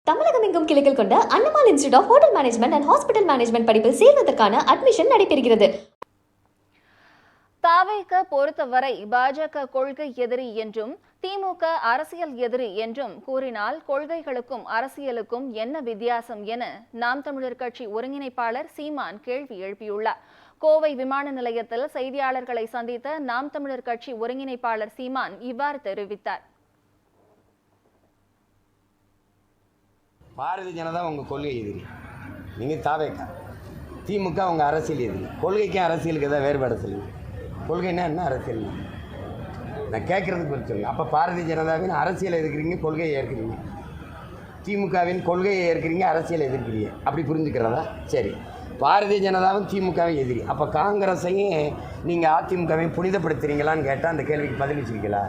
தமிழகம் எங்கும் கிளைகள் கொண்ட Annamal institute of hotel management and hospital management படிப்பில் சேர்வதற்கான அட்மிஷன் நடைபெறுகிறது. தாவேக பொறுத்தவரை பாஜக கொள்கை எதிரி என்றும் திமுக அரசியல் எதிரி என்றும் கூறினால் கொள்கைகளுக்கும் அரசியலுக்கும் என்ன வித்தியாசம் என நாம் தமிழர் கட்சி ஒருங்கிணைப்பாளர் சீமான் கேள்வி எழுப்பியுள்ளார். கோவை விமான நிலையத்தில் செய்தியாளர்களை சந்தித்த நாம் தமிழர் கட்சி ஒருங்கிணைப்பாளர் சீமான் இவ்வாறு தெரிவித்தார். பாரதிய ஜனதா உங்கள் கொள்கை எதிரி, நீங்கள் தாவேக்கா. திமுக உங்கள் அரசியல் எதிரி. கொள்கைக்கும் அரசியலுக்கு எதாவது வேறுபாடு சொல்லுங்கள். கொள்கைன்னா என்ன, அரசியல் நான் கேட்குறதுக்கு பதில் சொல்லுங்கள். அப்போ பாரதிய ஜனதாவின் அரசியலை எதிர்க்கிறீங்க, கொள்கையை ஏற்கிறீங்க. திமுகவின் கொள்கையை ஏற்கிறீங்க, அரசியலை எதிர்க்கிறீங்க. அப்படி புரிஞ்சுக்கிறதா? சரி, பாரதிய ஜனதாவும் திமுகவும் எதிரி. அப்போ காங்கிரஸையும் நீங்கள் அதிமுகவையும் புனிதப்படுத்துறீங்களான்னு கேட்டால் அந்த கேள்விக்கு பதில் வச்சிருக்கீங்களா?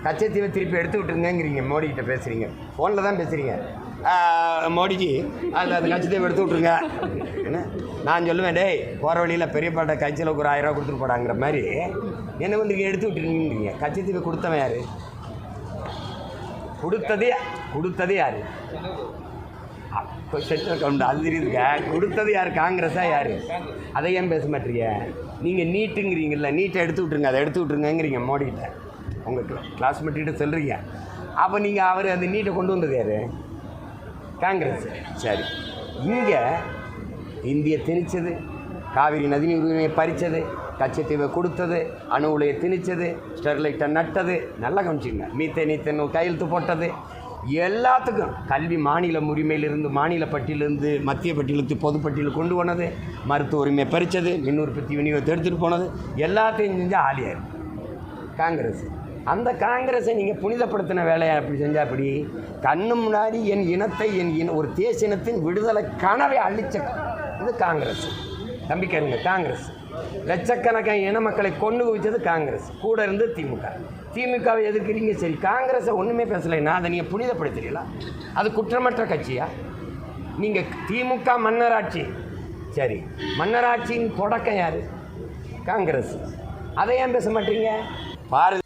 கச்சத்தீவை திருப்பி எடுத்து விட்டுருங்கிறீங்க. மோடிக்கிட்ட பேசுகிறீங்க, ஃபோனில் தான் பேசுகிறீங்க. மோடிஜி அது கச்சத்தீவை எடுத்து விட்ருங்க. என்ன நான் சொல்லுவேன், டேய் போகிற வழியில் பெரியப்பாட்ட கட்சியில் ஒரு 1000 ரூபா கொடுத்துட்டு போடாங்கிற மாதிரி என்ன பண்ணுறீங்க, எடுத்து விட்டுருங்கீங்க. கச்சத்தீவை கொடுத்தவன் யார்? கொடுத்தது யார்? சென்ட்ரல் கவுண்ட் அது தெரியுதுங்க. கொடுத்தது யார்? காங்கிரஸா யார்? அதை ஏன் பேச மாட்டீங்க? நீங்கள் நீட்டுங்கிறீங்கல்ல, நீட்டை எடுத்து விட்ருங்க, அதை எடுத்து விட்ருங்கிறீங்க மோடிக்கிட்ட. உங்கள் கிளாஸ்மேட்டிகிட்ட சொல்கிறீங்க. அப்போ நீங்கள் அவர் அந்த நீட்டை கொண்டு வந்தது யார்? காங்கிரஸ். சரி, இங்கே இந்திய திணிச்சது, காவிரி நதிநீர் உரிமையை பறித்தது, கச்சத்தீவை கொடுத்தது, அணு உலையை திணிச்சது, ஸ்டெர்லைட்டை நட்டது, நல்லா கவனிச்சிங்க. மீத்தேன் கையெழுத்து போட்டது, எல்லாத்துக்கும் கல்வி மாநில உரிமையிலிருந்து, மாநில பட்டியலிருந்து மத்திய பட்டியலுக்கு பொதுப்பட்டியலுக்கு கொண்டு போனது, மருத்துவ உரிமையை பறித்தது, மின் உற்பத்தி விநியோகத்தை எடுத்துகிட்டு போனது, எல்லாத்தையும் செஞ்சால் ஆலியார் காங்கிரஸ். அந்த காங்கிரஸை நீங்கள் புனிதப்படுத்தின வேலையை அப்படி செஞ்சால் அப்படி கண்ணு முன்னாடி என் இனத்தை, ஒரு தேசிய இனத்தின் விடுதலை கனவை அழிச்ச இது காங்கிரஸ். நம்பிக்கைங்க, காங்கிரஸ் லட்சக்கணக்கான இன மக்களை கொண்டு குவிச்சது காங்கிரஸ். கூட இருந்து திமுகவை எதிர்க்கிறீங்க. சரி, காங்கிரஸை ஒன்றுமே பேசலைன்னா அதை நீங்கள் புனிதப்படுத்துறீங்களா? அது குற்றமற்ற கட்சியா? நீங்கள் திமுக மன்னராட்சி, சரி, மன்னராட்சியின் தொடக்கம் யார்? காங்கிரஸ். அதை ஏன் பேச மாட்டீங்க? பாரதி